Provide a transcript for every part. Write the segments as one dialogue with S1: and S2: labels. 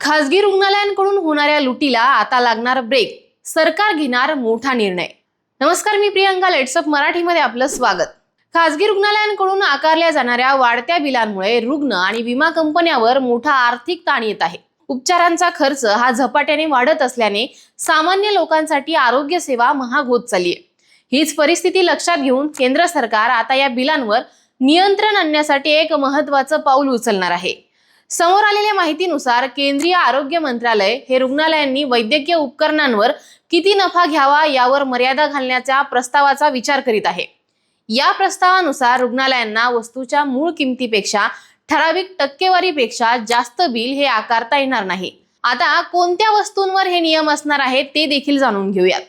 S1: खासगी रुग्णालयांकडून होणाऱ्या लुटीला आता लागणार ब्रेक, सरकार घेणार मोठा निर्णय। नमस्कार, मी प्रियंका। लेट्स अप मराठीमध्ये आपलं स्वागत। खासगी रुग्णालयांकडून आकारल्या जाणाऱ्या वाढत्या बिलांमुळे रुग्ण आणि विमा कंपन्यांवर मोठा आर्थिक ताण येत आहे। उपचारांचा खर्च हा झपाट्याने वाढत असल्याने सामान्य लोकांसाठी आरोग्य सेवा महाग होत चालली आहे। हीच परिस्थिती लक्षात घेऊन केंद्र सरकार आता या बिलांवर नियंत्रण आणण्यासाठी एक महत्त्वाचं पाऊल उचलणार आहे। समोर आलेल्या माहितीनुसार केंद्रीय आरोग्य मंत्रालय हे रुग्णालयांनी वैद्यकीय उपकरणांवर किती नफा घ्यावा यावर मर्यादा घालण्याच्या प्रस्तावाचा विचार करीत आहे। या प्रस्तावानुसार रुग्णालयांना वस्तूच्या मूळ किमतीपेक्षा ठराविक टक्केवारीपेक्षा जास्त बिल हे आकारता येणार नाही। आता कोणत्या वस्तूंवर हे नियम असणार आहेत ते देखील जाणून घेऊयात।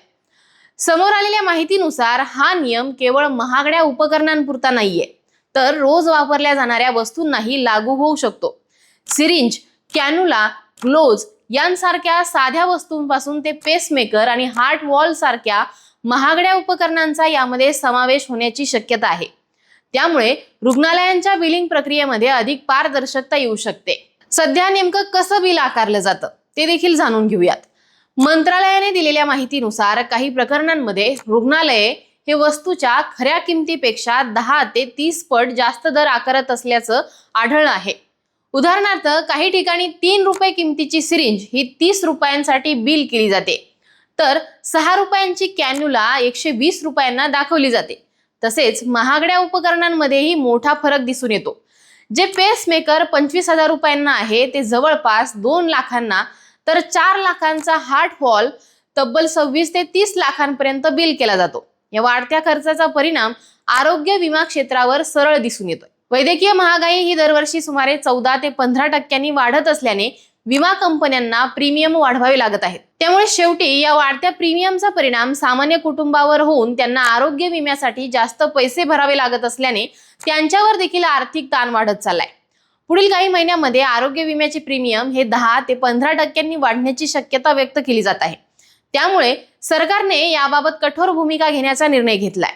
S1: समोर आलेल्या माहितीनुसार हा नियम केवळ महागड्या उपकरणांपुरता नाहीये, तर रोज वापरल्या जाणाऱ्या वस्तूंनाही लागू होऊ शकतो। सिरिंज, कॅन्युला, ग्लोव्ज यांसारख्या साध्या वस्तूंपासून ते पेसमेकर आणि हार्ट वॉल सारख्या महागड्या उपकरणांचा यामध्ये समावेश होण्याची शक्यता आहे। त्यामुळे रुग्णालयांच्या बिलिंग प्रक्रियेमध्ये अधिक पारदर्शकता येऊ शकते। सध्या नेमकं कसं बिल आकारलं जातं ते देखील जाणून घेऊयात। मंत्रालयाने दिलेल्या माहितीनुसार काही प्रकरणांमध्ये रुग्णालये हे वस्तूच्या खऱ्या किमतीपेक्षा 10 ते 30 पट जास्त दर आकारत असल्याचं आढळलं आहे। उदाहरणार्थ, काही ठिकाणी 3 रुपये किमतीची सिरिंज ही 30 रुपयांसाठी बिल केली जाते, तर 6 रुपयांची कॅन्युला 120 रुपयांना दाखवली जाते। तसेच महागड्या उपकरणांमध्येही मोठा फरक दिसून येतो। जे पेसमेकर 25,000 रुपयांना आहे ते जवळपास 2 लाखांना, तर 4 लाखांचा हार्ट वॉल तब्बल 26 ते 30 लाखांपर्यंत बिल केला जातो। या वाढत्या खर्चाचा परिणाम आरोग्य विमा क्षेत्रावर सरळ दिसून येतोय। वैद्यकीय महागाई ही दरवर्षी सुमारे 14 ते 15% वाढत असल्याने विमा कंपन्यांना प्रीमियम वाढवावे लागत आहेत। त्यामुळे शेवटी या वाढत्या प्रीमियमचा परिणाम सामान्य कुटुंबावर होऊन त्यांना आरोग्य विम्यासाठी जास्त पैसे भरावे लागत असल्याने त्यांच्यावर देखील आर्थिक ताण वाढत चाललाय। पुढील काही महिन्यांमध्ये आरोग्य विम्याचे प्रीमियम हे 10 ते 15% वाढण्याची शक्यता व्यक्त केली जात आहे। त्यामुळे सरकारने याबाबत कठोर भूमिका घेण्याचा निर्णय घेतलाय।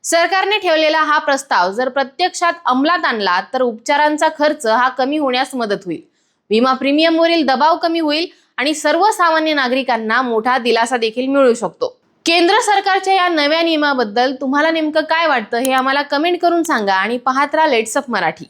S1: सरकारने ठेवलेला हा प्रस्ताव जर प्रत्यक्षात अंमलात आणला तर उपचारांचा खर्च हा कमी होण्यास मदत होईल, विमा प्रीमियमवरील दबाव कमी होईल आणि सर्वसामान्य नागरिकांना मोठा दिलासा देखील मिळू शकतो। केंद्र सरकारच्या या नव्या नियमाबद्दल तुम्हाला नेमकं काय वाटतं हे आम्हाला कमेंट करून सांगा आणि पाहत राहा लेट्स अप मराठी।